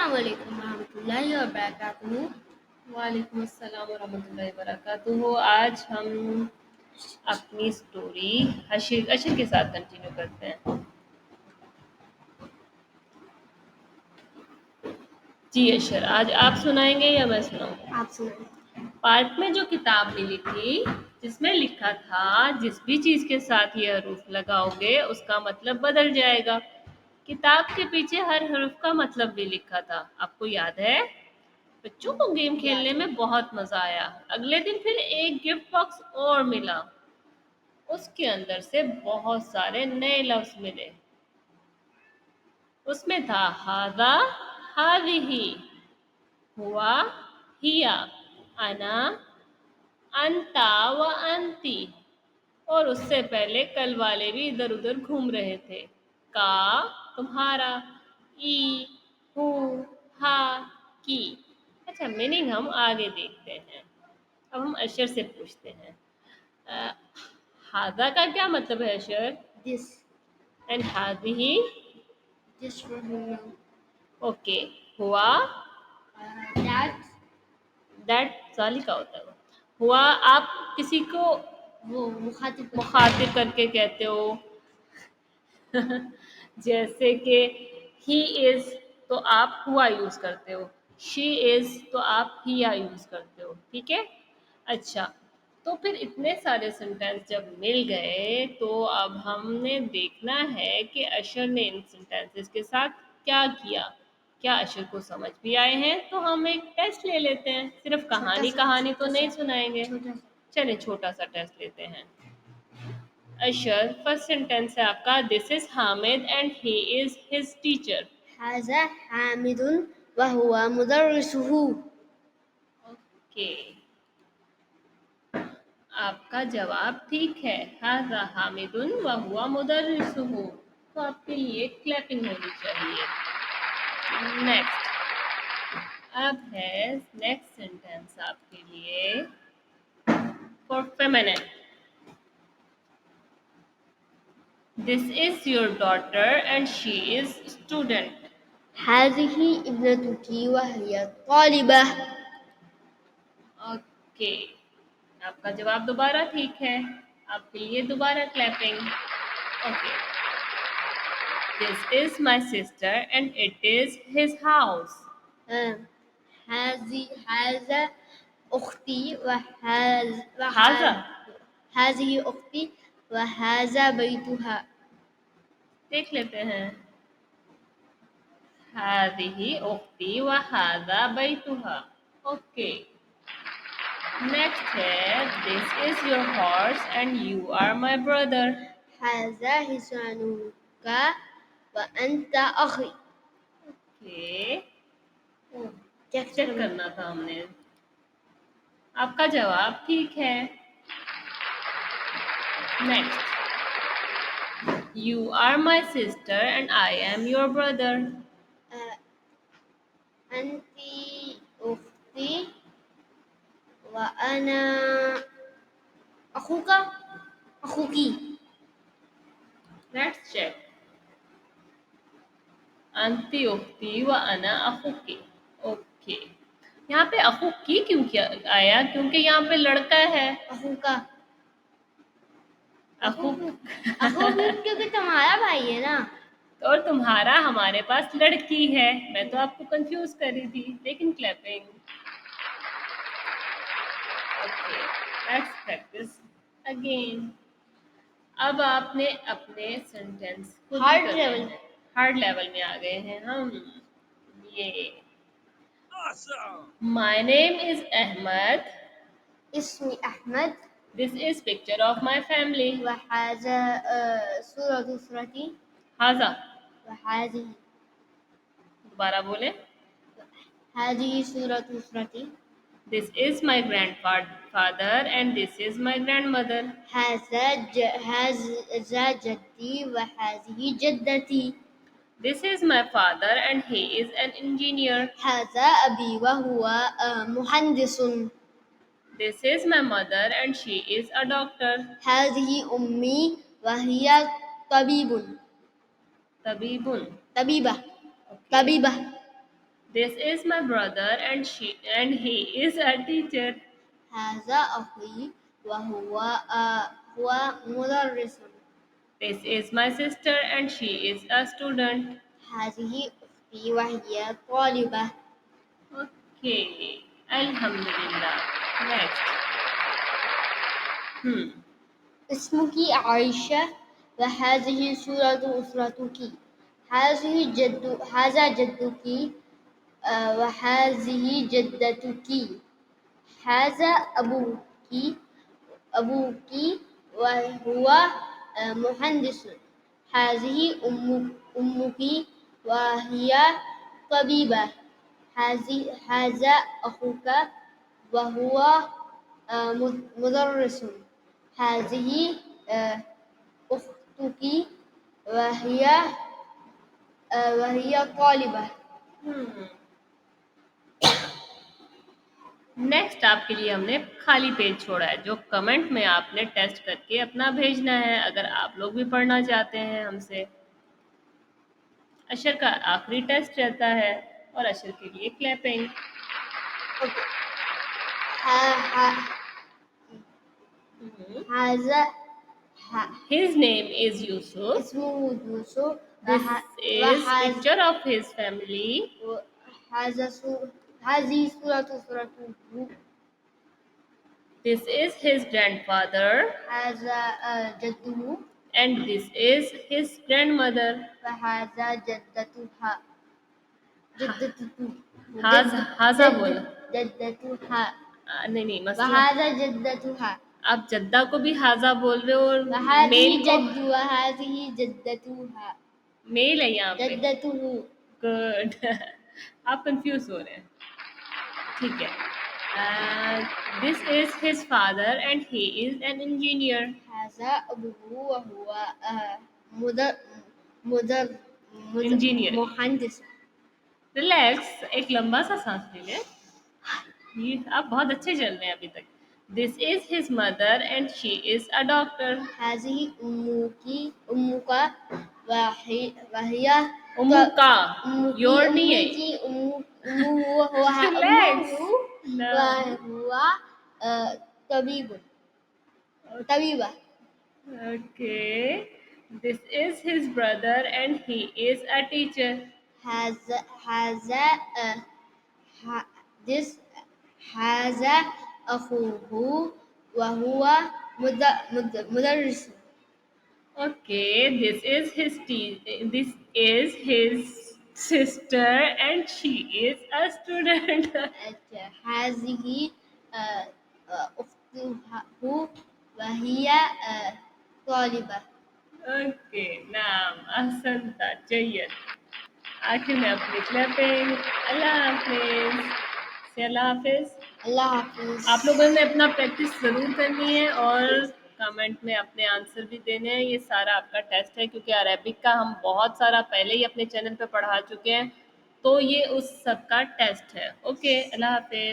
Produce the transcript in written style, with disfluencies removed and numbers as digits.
السلام علیکم ورحمۃ اللہ وبرکاتہ۔ وعلیکم السلام ورحمۃ اللہ وبرکاتہ۔ آج ہم اپنی سٹوری اشر کے ساتھ کنٹینیو کرتے ہیں۔ جی اشر، آج آپ سنائیں گے یا میں سناؤں؟ آپ سنائیں۔ پارک میں جو کتاب ملی تھی جس میں لکھا تھا جس بھی چیز کے ساتھ یہ حروف لگاؤ گے اس کا مطلب بدل جائے گا۔ کتاب کے پیچھے ہر حرف کا مطلب بھی لکھا تھا، آپ کو یاد ہے؟ بچوں کو گیم کھیلنے میں بہت مزہ آیا۔ اگلے دن پھر ایک گفٹ باکس اور ملا، اس کے اندر سے بہت سارے نئے لفظ ملے۔ اس میں تھا ہاذا، ہاذہ، ہوا، ہیا، انا، انتا و انتی، اور اس سے پہلے کل والے بھی ادھر ادھر گھوم رہے تھے۔ کا تمہارا، ای ہو، ہا کی۔ اچھا، میننگ ہم آگے دیکھتے ہیں۔ اب ہم اشر سے پوچھتے ہیں، ہاذا کا کیا مطلب ہے اشر؟ دس اینڈ ہاذہ؟ دس فار ہیو۔ اوکے، ہوا؟ دیٹ سالی کا ہوتا ہے وہ۔ ہوا آپ کسی کو وہ مخاطب مخاطب کر کے کہتے ہو، جیسے کہ ہی از تو آپ ہوا یوز کرتے ہو، شی از تو آپ ہیا یوز کرتے ہو، ٹھیک ہے؟ اچھا، تو پھر اتنے سارے سینٹینس جب مل گئے تو اب ہم نے دیکھنا ہے کہ اشر نے ان سینٹینسز کے ساتھ کیا کیا۔ کیا اشر کو سمجھ بھی آئے ہیں؟ تو ہم ایک ٹیسٹ لے لیتے ہیں، صرف کہانی تو نہیں سنائیں گے، چلیں چھوٹا سا ٹیسٹ لیتے ہیں۔ اشر، فرسٹ سینٹینس ہے آپ کا، this is Hamid and he is his teacher. هذا حامد وهو مدرسه۔ اوکے، آپ کا جواب ٹھیک ہے، ھذا حامد وہو مدرسہ، تو آپ کے لیے کلیپنگ ہونی چاہیے۔ نیکسٹ، اب ہے نیکسٹ سینٹینس آپ کے لیے for feminine. This is your daughter and she is student. هذه ابنتك وهي طالبة۔ اوکے، آپ کا جواب دوبارہ ٹھیک ہے، آپ کے لیے دوبارہ clapping. Okay, this is my sister and it is his house. هذا أختي وهذا هذه أختي وهذا بيتها۔ دیکھ لیتے ہیں، هذه اختی وهذا بیتها۔ اوکے، نیکسٹ ہے، this is your horse and you are my brother. هذا حصانك وأنت أخي۔ اوکے، چیک کرنا تھا ہم نے۔ آپ کا جواب ٹھیک ہے۔ Next, you are my sister and I am your brother. أنت أختي وأنا أخوك أخوك۔ لیٹس چیک، انتی اختی و انا اخوکی۔ اوکے، یہاں پہ اخوکی کیوں کیا آیا؟ کیونکہ یہاں پہ لڑکا ہے، أخوك اخوک، کیونکہ تمہارا بھائی ہے نا۔ اور تمہارا ہمارے پاس لڑکی ہے۔ میں تو آپ کو کنفیوز کر رہی تھی، لیکن clapping. Okay, let's practice again. اب آپ نے اپنے سینٹینس ہارڈ لیول میں آ گئے ہیں ہم۔ یہ مائی نیم از احمد، اسمي أحمد، this is picture of my family, وهذا صورة أسرتي، ہاذا، وهذه دوبارہ بولیں، هذه صورة أسرتي، this is my grandfather and this is my grandmother, هذا جدي وهذه جدتي، this is my father and he is an engineer, هذا أبي وهو مهندس، this is my mother and she is a doctor, هذه أمي وهي طبيبة. طبیبٌ، طبيبة. This is my brother and he is a teacher. هذا أخي هو مدرس. This is my sister and she is a student. هذه أختي وهي طالبة. Okay. Alhamdulillah. Next. اسمك عائشة وهذه صورة أسرتك. هذا جدك وهذه جدتك. هذا أبوك وهو مهندس. هذه أمك وهي طبيبة. هذا أخوك وهو مدرس. هذه أختك وهي طالبة. نیکسٹ آپ کے لیے ہم نے خالی پیج چھوڑا ہے جو کمنٹ میں آپ نے ٹیسٹ کر کے اپنا بھیجنا ہے اگر آپ لوگ بھی پڑھنا چاہتے ہیں ہم سے. اشر کا آخری ٹیسٹ رہتا ہے اور اشر کے لیے کلیپنگ. هذا His name is Yusuf. اسمه يوسف. This is picture of his family. هذه صورة أسرته. This is his grandfather. هذا جده. And this is his grandmother. وهذا جدتها. ہاضا بول. جدتها. نہیں مسئلہ. وهذا جدتها. آپ جدہ کو بھی ہاضا بول رہے ہو اور وهذه میل کو جد وهذه جدتها. میل ہے یہاں پہ. جدته. گڈ. آپ کنفیوز ہو رہے ہیں. ٹھیک ہے. This is his father and he is an engineer. هذا أبوه وهو Engineer. مهندس. ریلیکس. ایک لمبا سا سانس لے لیں. یہ آپ بہت اچھے چل رہے ہیں ابھی تک. This is his mother and she is a doctor. هذه أمك وهي أمك. your نہیں ہے. Relax. وهو طبيبة. Okay. This is his brother and he is a teacher. هذا أخوه وهو مدرس. Okay, this is his sister and she is a student. هذه أخته وهي طالبة. Okay, نعم أحسنت جيد. آخر میں اپنی کلیپنگ. اللہ حافظ. سے اللہ حافظ. اللہ حافظ. آپ لوگوں نے اپنا پریکٹس ضرور کرنی ہے اور کمنٹ میں اپنے آنسر بھی دینے ہیں. یہ سارا آپ کا ٹیسٹ ہے کیونکہ عربک کا ہم بہت سارا پہلے ہی اپنے چینل پہ پڑھا چکے ہیں تو یہ اس سب کا ٹیسٹ ہے. اوکے, اللہ حافظ.